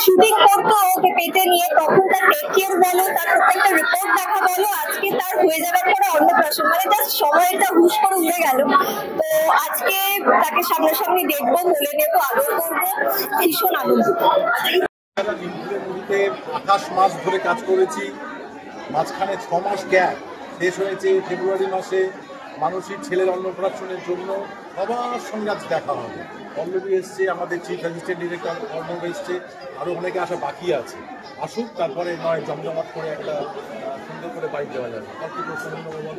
Shooting করতো ওকে পেটে নিয়ে, তখন তার টেক কেয়ার বলো, তার প্রত্যেকটা রিপোর্ট দেখা বলো, আজকে তার হয়ে যাওয়ার পরে অন্নপ্রাশন, মানে তার সময়টা হুশ করে উঠে গেল। তো আজকে তাকে সামনাসামনি দেখবো, বলে নেবো, আদর করবো, ভীষণ আনন্দ। 28 মাস ধরে কাজ করেছি, মাঝখানে 6 মাস গ্যাপ, শেষ হয়েছে ফেব্রুয়ারি মাসে মানুষের ছেলের অন্নপ্রাশনের জন্য। সবার সঙ্গে আজ দেখা হবে। পল্লবী এসছে, আমাদের চিফ অ্যাসিস্ট্যান্ট ডিরেক্টর অর্ণব এসছে, আরও অনেকে আসা বাকি আছে। আসুক, তারপরে নয় জমজমাট করে একটা সুন্দর করে বাইক দেওয়া যাবে। আর কি প্রশ্ন বলো?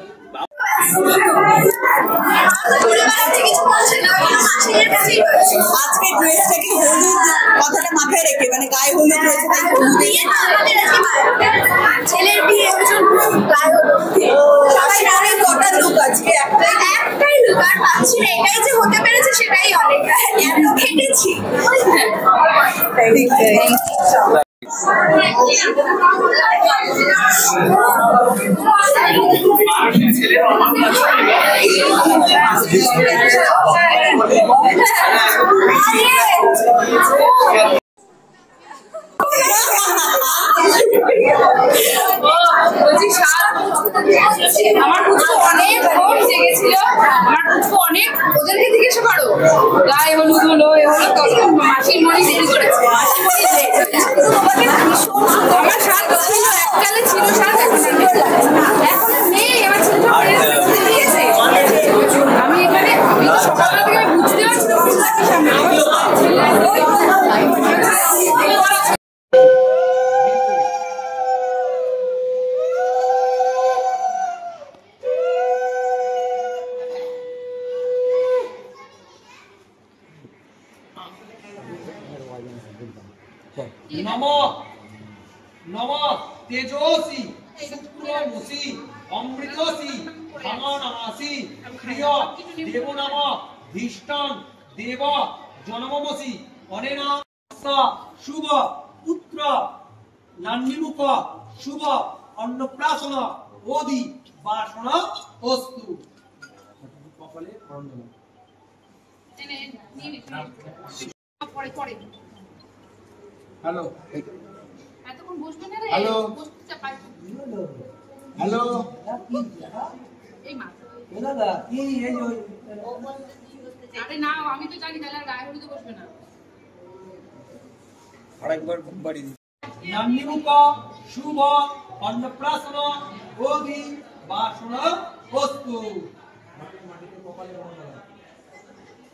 আজকে ড্রেস থেকে হলুদ কথাটা মাথায় রেখে, মানে গায়ে হলুদ রয়েছে, তাই ছেলের বিয়ে অনেক কটা লুক আজকে, একটাই লুক আর পাচ্ছি না, এটাই যে হতে পেরেছে সেটাই অনেক, এত খেটেছি। আমার পুচকু অনেক ভোর জেগেছিল, আমার পুচকু অনেক, ওদেরকে জিজ্ঞাসা করো গায়ে হলুদ হলো, এ হলো, তখন মাসির মনে দেরি করেছে। আমার শাল ছিল, এককালে ছিল শাল, এখন নেই। আমার ছেলেটা দিয়েছে। আমি এখানে সকালবেলা থেকে বুঝতে পারছি না সামনে নম নম তেজসি শুক্রমসি অমৃতসি ধননাসি প্রিয় দেব নাম ধিষ্টান দেব জনমসি অনেনা শুভ পুত্র নান্নিমুখ শুভ অন্নপ্রাশন ওদি বাসন অস্তু। কপালে বন্দনা। হ্যালো এতক্ষণ বসবে না রে, হ্যালো হ্যালো এই মা দাদা কি এই যে আরে না, আমি তো জানি তাহলে আর গায়ে হলুদে বসবে না। আরেকবার বাড়ি দি। নান্নিমুখ শুভ অন্নপ্রাশন ওদি বাসন অস্তু।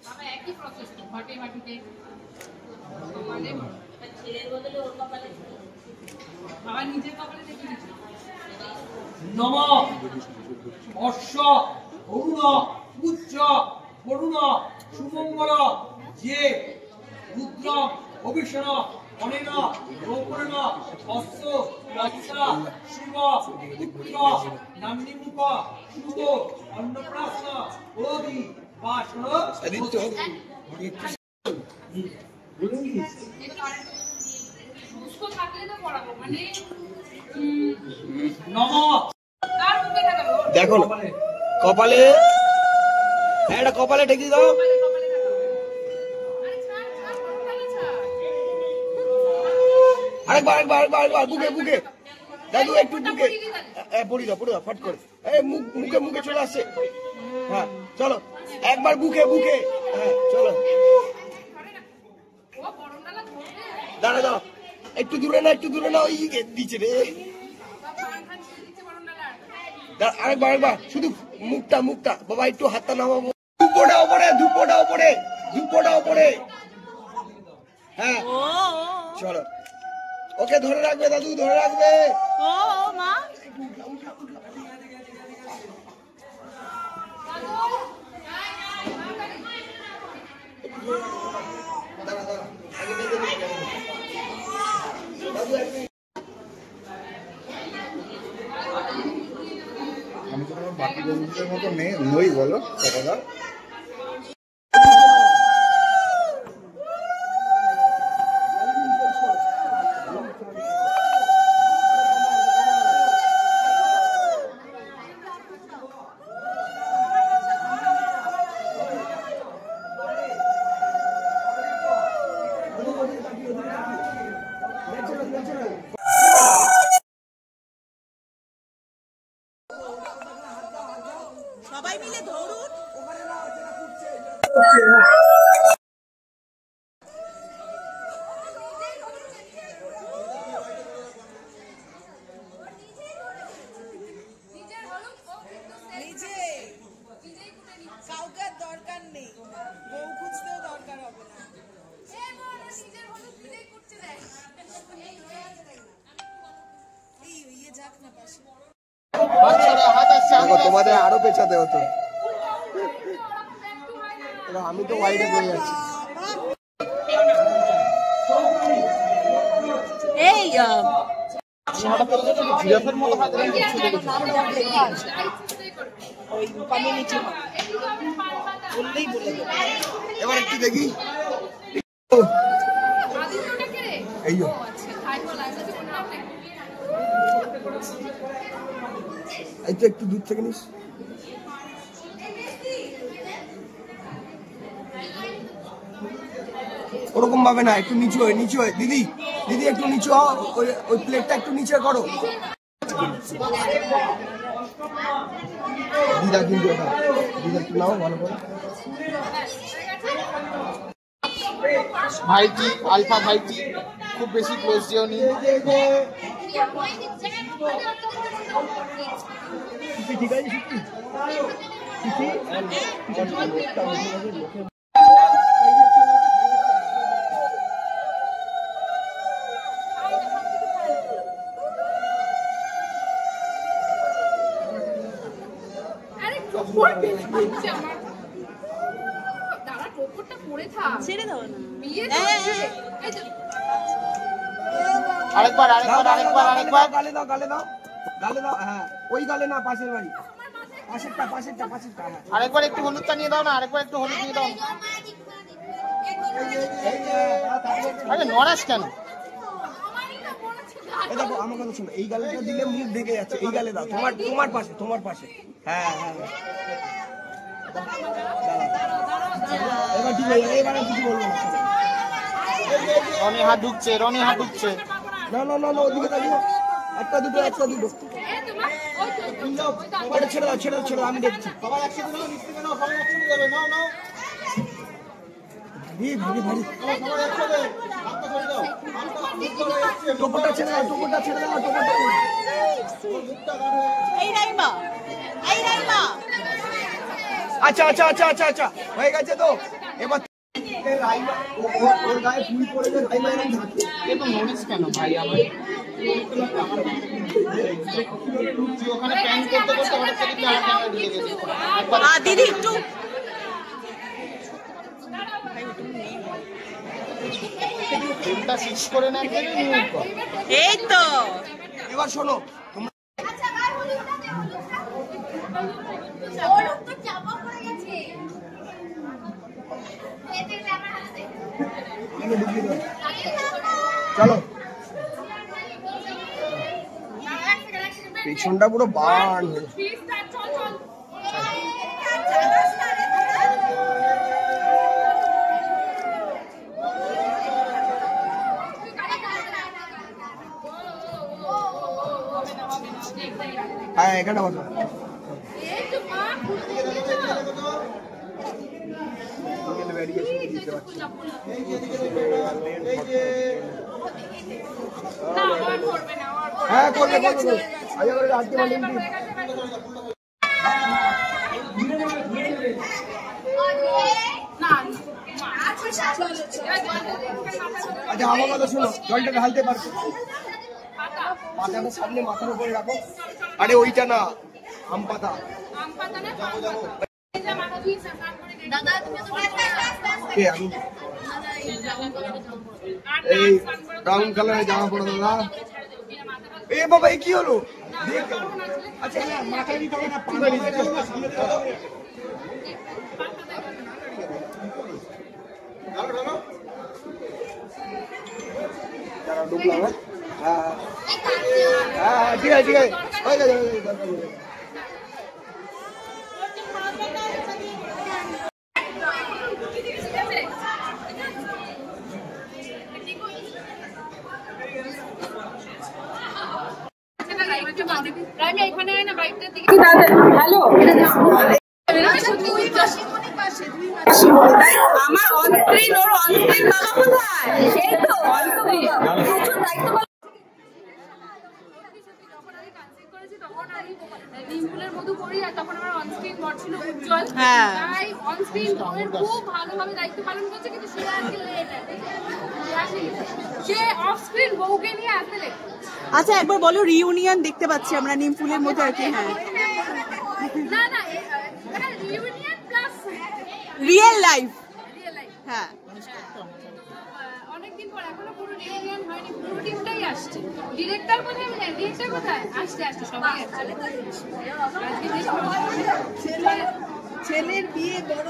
বাবা একই প্রসেস তো, ঘটে মাটিতে কপালে, ছেলের বদলে ওর কপালে, বাবা নিজের কপালে দেখে দিচ্ছে। নম অশ্ব অরুণ উচ্চ বরুণ সুমঙ্গল যে রুদ্র অভিষণ অনেন রৌপর্ণ অশ্ব লজ্জা শুভ পুত্র নান্নিমুখ শুভ অন্নপ্রাশন ওদি বাসন। সুস্থ থাকলে তো পড়াবো, মানে নম কার মুখে থাকবো, দেখো না কপালে, একটা কপালে ঠেকিয়ে দাও। কপালে থাকবো। আরে ছাড় ছাড়, কপালে ছাড়। আরেকবার বুকে বুকে। দাদু একটু মুখে পড়ি দাও ফট করে। এই মুখে চলে আসছে। হ্যাঁ চলো একবার বুকে হ্যাঁ চলো দাঁড়া একটু দূরে না ওই দিচ্ছে রে। আরেকবার শুধু মুখটা বাবা একটু হাতটা নামাবো। ধুপোটা ওপরে হ্যাঁ চলো ওকে ধরে রাখবে দাদু ধরে রাখবে। মা আমি তো বাকি বন্ধুদের মতো নই বলো দাদা। সবাই মিলে ধরুন। কাউকে দরকার নেই, বউ খুঁজতেও দরকার হবে না। যাক না পাশে তোমাদের আরো পেছাতে হতো। আমি তো ওয়াইডে পেয়ে যাচ্ছি। এই এবার একটু দেখি এই তো একটু দূর থেকে নিস। ওরকম ভাবে না, একটু নিচু হয় দিদি একটু নিচু হও, ওই প্লেটটা একটু নিচে করো দিদা, কিন্তু দিদা একটু নাও ভালো করে। ভাইটি আলফা ভাইটি খুব বেশি ক্লোজ যেওনি। ঠিক আছে ছেড়ে দাও না। আরেকবার গালে দাও হ্যাঁ, ওই গালে না, পাশের বাড়ি, পাশেরটা হ্যাঁ। আরেকবার একটু হলুদটা নিয়ে দাও না, আরেকবার একটু হলুদ নিয়ে দাও। আরে নড়াস কেন? দেখো আমার কথা শোনো, এই গালেটা দিলে মুখ ঢেকে যাচ্ছে, এই গালে দাও, তোমার পাশে হ্যাঁ। এবার ঠিক হয়ে যাবে, এবারে কিছু বলবো না। রনি হাত ঢুকছে না ওদিকে তাকিয়ে একটা দুটো ছেড়ে দাও আমি দেখছি। সবাই একসাথে নাও, নিশ্চিত নাও, সবাই একসাথে যাবে, নাও ভারী টোপরটা ছেড়ে দাও এই রাইমা আচ্ছা হয়ে গেছে তো। এবার ওর গায়ে ফুল পড়ে গেছে, রাইমা এরকম থাকে। তো নড়িস কেন ভাই? আমার তুই ওখানে প্যান করতে আমার থেকে ক্যামেরা ঢুকে গেছে। দিদি একটু ফ্রেমটা ফিক্স করে না, এই তো। এবার শোনো, চলো পেছনটা পুরো বান। হ্যাঁ এখানে বসো। হ্যাঁ করবে করবে আচ্ছা আমার কথা শোনো, জলটা ঢালতে পারবে? পাতাটা সামনে মাথার উপরে রাখো। আরে ওইটা না, আম পাতা। আমি এই ব্রাউন কালারের জামা পড়ো দাদা। এ বাবা কি হলো? আচ্ছা মাথায় দিতে হবে না, পাতা সামনে ঢুকলাম। হ্যাঁ হ্যাঁ ঠিক আছে ঠিক আছে, হয়ে গেছে। হ্যালো, আমার অনস্ক্রিন ওর অনস্ক্রিন বাবা কোথায়? সেই তো প্রচুর দায়িত্ব। নিমফুলের মধু করি আর তখন আমার অনস্ক্রিন বর ছিল উজ্জ্বল। তাই অনস্ক্রিন খুব ভালোভাবে দায়িত্ব পালন করছে, কিন্তু সে আজকে লেট সে অফ স্ক্রিন বউকে নিয়ে আসতে লেট। আচ্ছা একবার বলো, রিউনিয়ন দেখতে পাচ্ছি আমরা নিমফুলের মধ্যে আর কি? হ্যাঁ না না রিউনিয়ন প্লাস রিয়েল লাইফ। হ্যাঁ অনেকদিন পর, এখনো পুরো রিউনিয়ন হয়নি, পুরো টিমটাই আসছে। ডিরেক্টর কোথায়? ডিরেক্টর কোথায়? আসছে সবাই আসছে। ছেলের বিয়ে বড়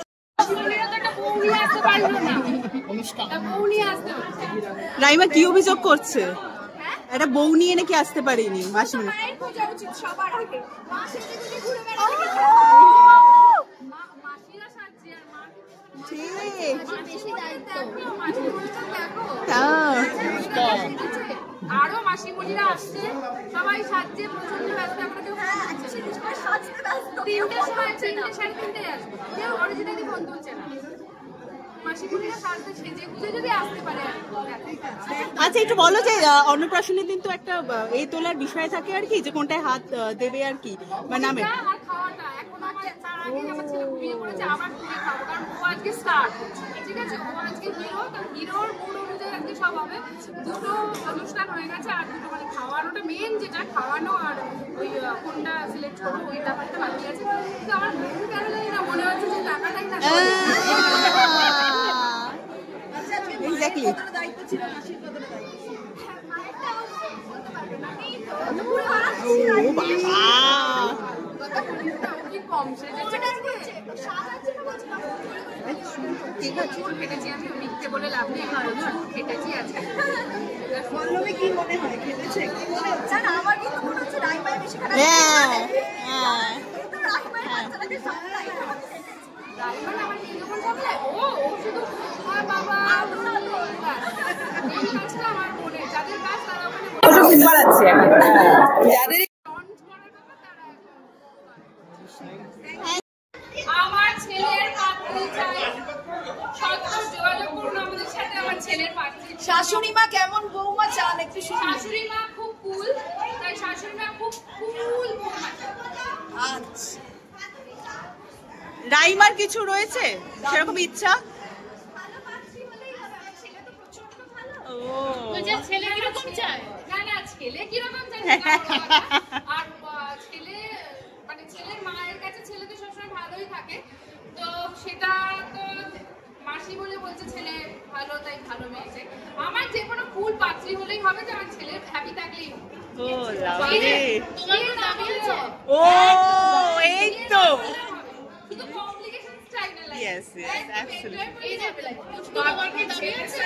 রাইমা কি অভিযোগ করছে? একটা বউ নিয়ে নাকি আসতে পারিনি মাসিমণি। আরো মাসিমণিরা আসছে, সবাই সাজছে, প্রচন্ড ব্যস্ত। আমরা কেউ তিনটের সময় 3টে 3:30 আসবে, কেউ অরিজিনালি ফোন তুলছে না। মাসিমণিরা সাজতে সেজে গুজে যদি আসতে পারে। আচ্ছা একটু বলো যে অন্নপ্রাশনের দিন তো একটা এই তোলার বিষয় থাকে আর কি, যে কোনটায় হাত দেবে আর কি বা নামে। আর খাওয়াটা এখন আমার তার আগে আমার ছেলে বিয়ে করেছে, আবার ঘুরে খাবো, কারণ ও আজকে স্টার্ট, ঠিক আছে? ও আজকে হিরো, তো হিরোর মুড অনুযায়ী আজকে সব হবে। দুটো অনুষ্ঠান হয়ে গেছে, আর দুটো মানে খাওয়ানোটা মেন, যেটা খাওয়ানো আর ওই কোনটা সিলেক্ট করবো ওই ব্যাপারটা বাকি আছে। কিন্তু আমার মন কেন জানি না মনে হচ্ছে যে টাকাটাই না। এক্স্যাক্টলি। দায়িত্ব ছিল, মাসির কতটা দায়িত্ব? কম সেজেছে কেটেছি, আমি মিথ্যে বলে লাভ নেই, কেটেছি আজকে। পল্লবী কি মনে হয়, খেলেছে? কি মনে হচ্ছে? না আমার কিন্তু মনে হচ্ছে রাইমাই বেশি খারাপ। আমার মেয়ে যখন বললে ও শুধু বাবা আমার মনে যাদের কাজ তারা আমার ছেলের পাত্রী চাই, সত্তর যোগাযোগ করুন আমাদের সাথে। আমার ছেলের পাত্রী। শাশুড়ি মা কেমন বৌমা চান একটু শুনি। শাশুড়ি মা খুব কুল, তাই শাশুড়ি মা খুব কুল বৌমা। আচ্ছা রাইমার কিছু রয়েছে সেরকম ইচ্ছা? ছেলে কিরকম চায়? না না ছেলে কিরকম চায় আর ছেলে মানে ছেলের মায়ের কাছে ছেলে তো সবসময় ভালোই থাকে, তো সেটা তো মাসি বলে বলছে ছেলে ভালো, তাই ভালো মেয়েছে। আমার যে কোনো ফুল পাত্রী হলেই হবে, যে আমার ছেলে হ্যাপি থাকলেই হবে। ও লাভলি। তোমার নাম বলছো? ও এই তো শুধু কমপ্লিকেশনস চাই না। Yes yes absolutely. এই যে তোমার কি দাবি আছে?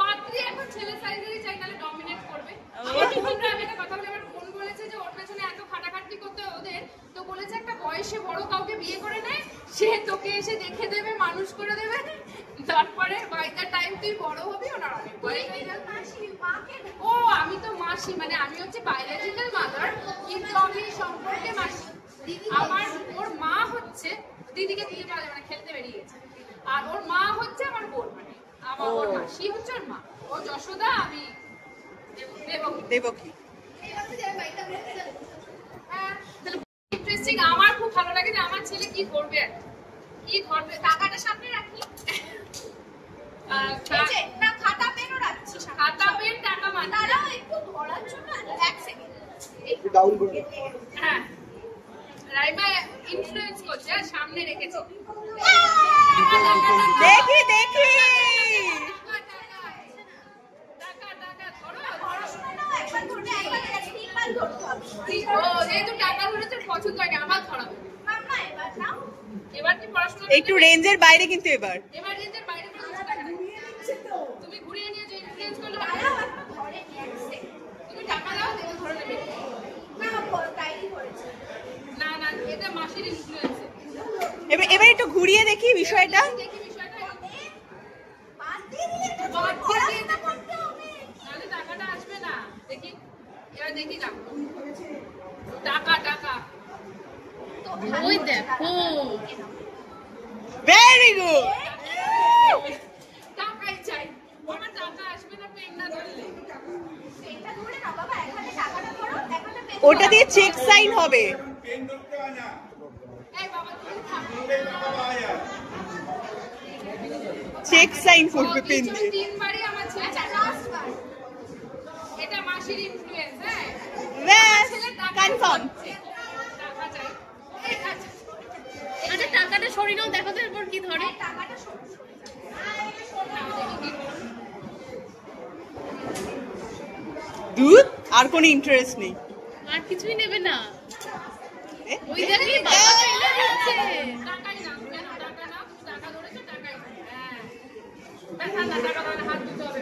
পাত্রী এখন ছেলে সাইজেরই চাই, নালে ডমিনেট করবে। আমি একটা কথা বলি, আমার বোন বলেছে যে ওর পেছনে এত খাটাখাটনি করতে ওদের, তো বলেছে একটা বয়সে বড় কাউকে বিয়ে করে নেয়, সে তোকে এসে দেখে দেবে, মানুষ করে দেবে, তারপরে বাই দ্য টাইম তুই বড় হবি, ওনার অনেক বয়স হয়ে যাবে। ও আমি তো মাসি, মানে আমি হচ্ছে বায়োলজিক্যাল মাদার, কিন্তু আমি সম্পর্কে মাসি। আমার ওর মা হচ্ছে দিদিকে দিয়ে মানে খেলতে বেরিয়ে গেছে, আর ওর মা হচ্ছে আমার বোন, মানে আমার ওর মাসি হচ্ছে ওর মা। ও যশোদা, আমি দেবকী। ইন্টারেস্টিং। আমার খুব ভালো লাগে যে আমার ছেলে কি করবে, কি করবে। টাকাটা সামনে রাখি, না খাতা পেনও রাখছি, খাতা পেন টাকা মানে তারাও একটু ধরার জন্য 1 সেকেন্ড একটু ডাউন করে হ্যাঁ রাইমা ইনফ্লুয়েন্স করছে, সামনে রেখেছে। দেখি দেখি যেহেতু টাকা ধরেছে পছন্দ হয় আমার ধরাবে। এবার কি পড়াশোনা একটু রেঞ্জের বাইরে, কিন্তু এবার রেঞ্জের বাইরে তুমি ঘুরিয়ে নিয়ে যে ইনফ্লুয়েন্স করলে তুমি টাকা দাও, দেখে ধরে নেবে। না না, এটা মাসির ইনফ্লুয়েন্স। এবার একটু ঘুরিয়ে দেখি বিষয়টা। দেখি বিষয়টা টাকাটা আসবে না। দেখি এবার দেখি না টাকা টাকা ওই দেখো ভেরি গুড। টাকাই চাই, আমার টাকা আসবে না পেন না ধরলে। ওটা দিয়ে চেক সাইন হবে। এই বাবা তুমি থাক, চেক সাইন করবে পেন দিয়ে। 3 বারই আমার ছেলে লাস্ট বার। এটা মাসির ইনফ্লুয়েন্স। হ্যাঁ ব্যাস কনফার্ম। টাকা চাই। আচ্ছা টাকাটা সরিয়ে নাও, দেখো তো এরপর কি ধরে। টাকাটা দুধ আর কোনো ইন্টারেস্ট নেই, আর কিছুই নেবে না। ওই এ? দেখি বাবা এটা দিচ্ছে। টাকাই না, কেন টাকা না, টাকা ধরেছে টাকাই। হ্যাঁ দেখা না, টাকা ধরে হাত দিতে হবে।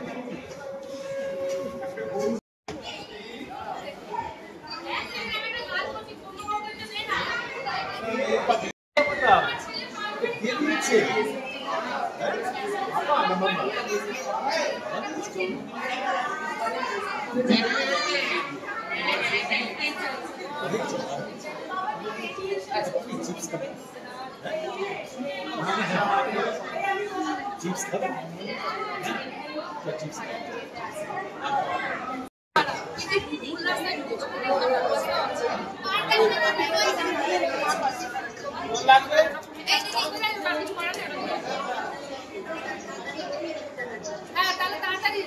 হ্যাঁ তাহলে তাড়াতাড়ি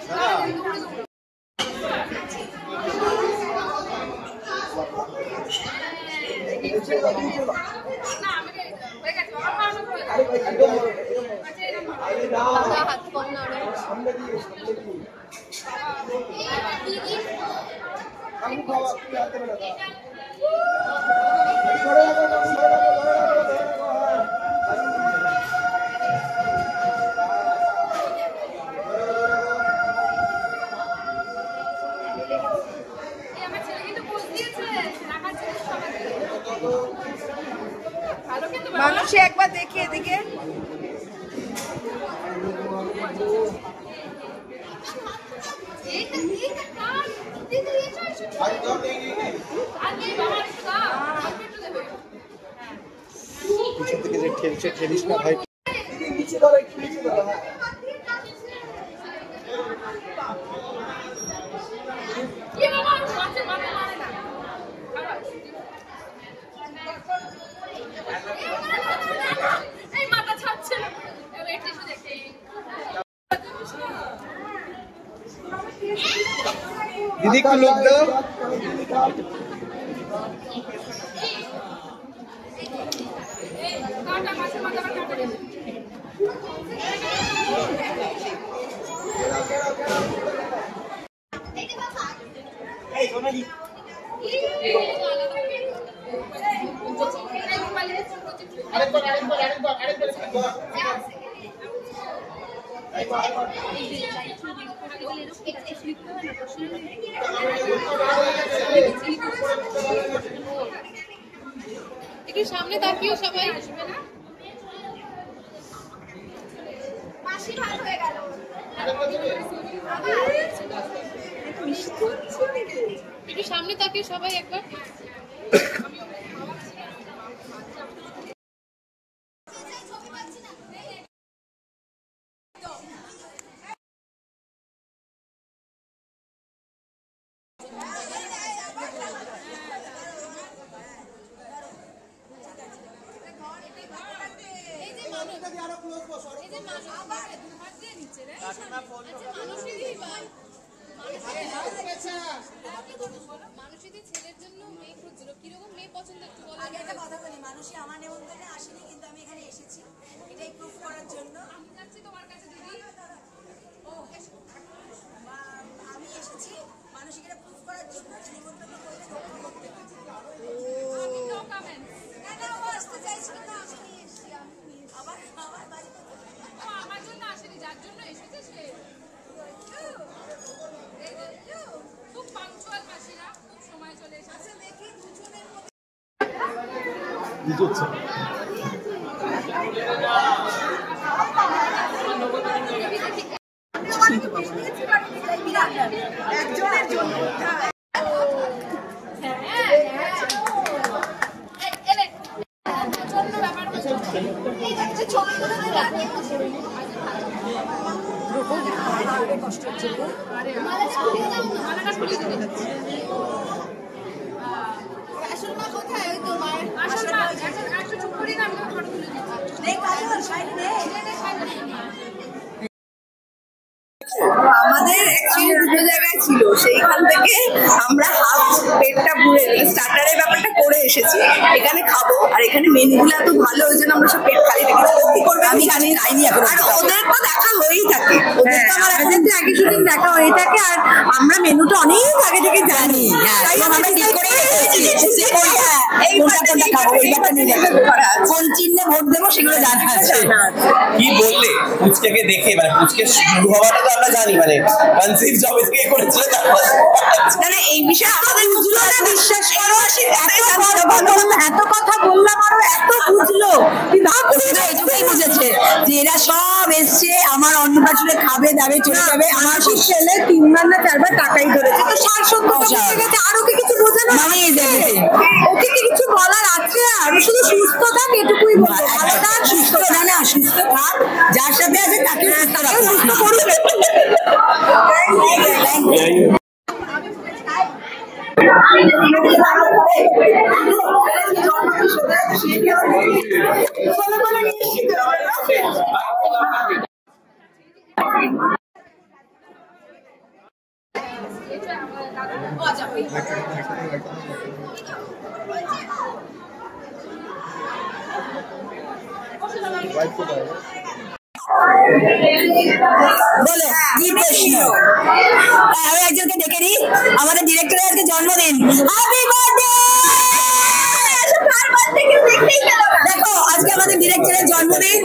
না আমাকে হয়ে গেছে, আমার হাত কম না রে। আমার ছেলে কিন্তু পোজ দিয়েছে, রাখার ছেলে সবাইকে ভালো, কিন্তু মানুষ একবার দেখি এদিকে। পিছন থেকে যে ঠেলছে ঠেলিস না ভাই, নিচে ধরো, একটু নিচে ধরো। হ্যাঁ মাথা ছাড়ছে না। দিদি একটু লোক দাও। একটু সামনে তাকিয়েও সবাই আসবে না। মাসি ভালো হয়ে গেল। একটু সামনে তাকিয়ে সবাই একবার। মানুষের ছেলের জন্য মেয়ে খুঁজছিল, কিরকম মেয়ে পছন্দ একটু বলো। আগে একটা কথা বলি, মানুষই আমার নেমন্তন্নে আসেনি, কিন্তু আমি এখানে এসেছি এটাই প্রুফ করার জন্য। আমি যাচ্ছি তোমার কাছে দিদি। আমি এসেছি মানুষকে এটা প্রুফ করার জন্য, নেমন্তন্ন করলে রক্ষা করতে হবে। আমি নো কমেন্ট। না না, ও আসতে চাইছিল না, আমি নিয়ে এসেছি। আবার বাড়িতে ও আমার জন্য আসেনি, যার জন্য এসেছে সে। খুব পাংচুয়াল মাসিরা, খুব সময় চলে এসেছে। দেখি দুজনের মধ্যে একজনের জন্য আমাদের অ্যাকচুয়ালি দুটো জায়গায় ছিল, সেইখান থেকে আমরা হাফ পেটটা পুরে স্টার্টারের ব্যাপারটা করে এসেছি। এখানে খাবো, আর এখানে মেনুগুলো এত ভালো, ওই জন্য আমরা সব পেট খালি রেখেছি। কি করবে আমি জানি, খাইনি এখন। আর ওদের তো দেখা হয়েই থাকে, ওদের তো আমার এখন যে আগে শুটিং দেখা হয়ে থাকে, আর আমরা মেনুটা অনেক আগে থেকে জানি। তাই আমরা ঠিক করে কোন চিহ্নে ভোট দেবো সেগুলো জানা আছে। কি বললে পুচকে দেখে, মানে পুচকে শুরু হওয়াটা তো আমরা জানি, মানে কনসিভ জবে থেকে করেছিল, মানে এই বিষয়ে আমাদের বুঝলো না, বিশ্বাস করো। এত কথা বললাম, আরো এত বুঝলো, এটুকুই বুঝেছে যে এরা সব এসছে আমার অন্নপ্রাশনে খাবে দাবে চলে যাবে। আমার ছেলে 3 বার না 4 বার টাকাই ধরেছে, তো 60-70 গেছে। আরো কি কিছু বোঝানো, ওকে কি কিছু বলার আছে? আর শুধু সুস্থ থাক, এটুকুই বলবো। সুস্থ না, সুস্থ থাক, যার সাথে আছে তাকে সুস্থ করুন। বলো কি প্রশ্ন? আমি একজনকে ডেকে নিই, আমাদের ডিরেক্টরের আজকে জন্মদিন। Happy birthday! দেখো আজকে আমাদের ডিরেক্টরের জন্মদিন,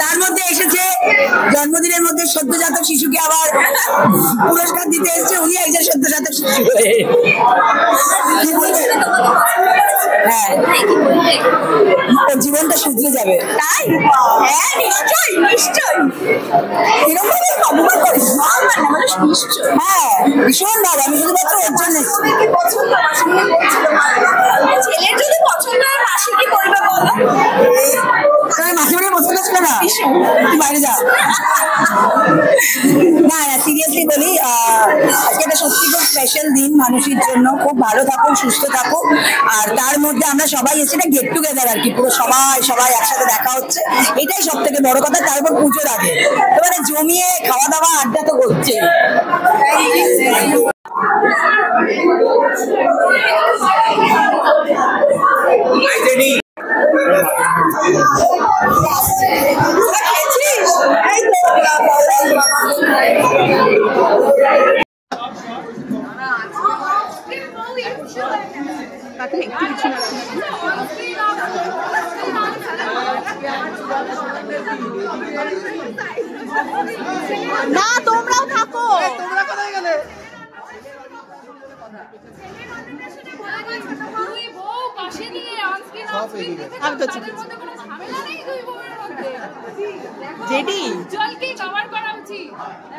তার মধ্যে এসেছে জন্মদিনের মধ্যে সদ্যজাতক শিশুকে আবার পুরস্কার দিতে এসেছে। উনি একজন সদ্যজাতক শিশু। হ্যাঁ, ওর জীবনটা শুধরে যাবে। তাই? হ্যাঁ, নিশ্চয়ই নিশ্চয়ই। এরকম ভাবে অপমান করিস না, মানুষ নিশ্চয়। হ্যাঁ, ভীষণ ভালো। আমি শুধুমাত্র ওর জন্য পছন্দ, ছেলের যদি পছন্দ হয় মাসি কি করবে বলো? মাসি মানে পছন্দ ছিল না, তুই বাইরে যা। না না, সিরিয়াসলি বলি, আজকে একটা সত্যি খুব স্পেশাল দিন মানুষের জন্য। খুব ভালো থাকুক, সুস্থ থাকুক। আর তার মধ্যে আমরা সবাই এসে একটা গেট টুগেদার আর কি, পুরো সবাই একসাথে দেখা হচ্ছে, এটাই সব থেকে বড় কথা। তারপর পুজোর আগে এবারে জমিয়ে খাওয়া দাওয়া আড্ডা তো করছে। না তোমরাও থাকো, তোমরা কোথায় গেলে? বউ পাশে নিয়ে আমি তো তুলনা নেই দুই বউয়ের মধ্যে। দেখো, জেডি। জলকেই কভার করা উচিত।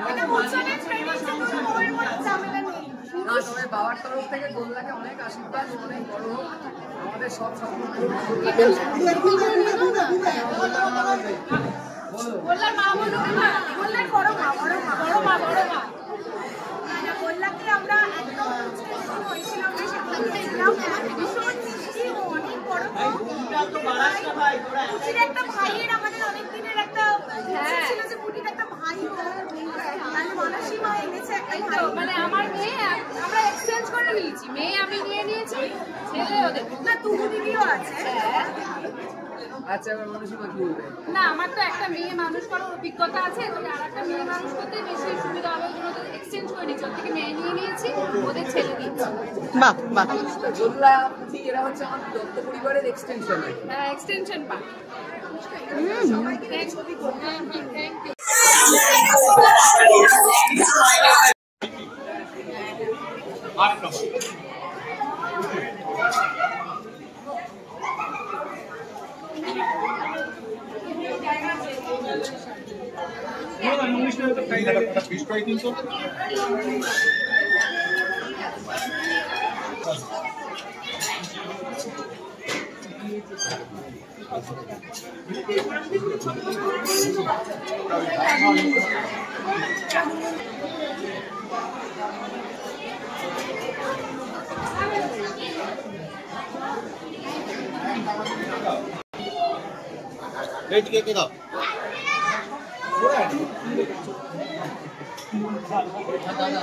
এটা উৎসবের ট্রেডিশন দুটো বউয়ের মধ্যে ঝামেলা নেই। না, তবে বাবার তরফ থেকে গোল্লাকে অনেক আশীর্বাদ, অনেক বড় হোক, আমাদের সব স্বপ্ন পূরণ হোক। গোল্লার মা বলো না, গোল্লার বড় মা, বড় মা। বড় মা, বড় মা। মানে গোল্লাকে আমরা একদম হয়েছিলাম যে সেখানে ছিলাম, ভীষণ মিষ্টি ও অনেক বড় মা। পুটির একটা ভাইয়ের আমাদের অনেক দিনের একটা ইচ্ছে ছিল যে পুটির একটা ভাই হোক, তাহলে মানসী মা এনেছে একটা এই তো, ভাই। মানে আমার মেয়ে আমরা এক্সচেঞ্জ করে নিয়েছি, মেয়ে আমি নিয়ে নিয়েছি, ছেলে ওদের। না তুমু দিদিও আছে। আচ্ছা, এবার মানুষই কি বলবে? না, আমার তো একটা মেয়ে মানুষ করার অভিজ্ঞতা আছে, তবে আর একটা মেয়ে মানুষ করতে বেশি সুবিধা হবে, ওই জন্য ওদের এক্সচেঞ্জ করে নিয়েছি, ওর থেকে মেয়ে নিয়ে নিয়েছি, ওদের ছেলে দিচ্ছি। বাহ বাহ। গোল্লা, পুটি এরা হচ্ছে আমার দত্ত পরিবারের এক্সটেনশন। হ্যাঁ, এক্সটেনশন পা। Fish fry 300। কে দাও দাদা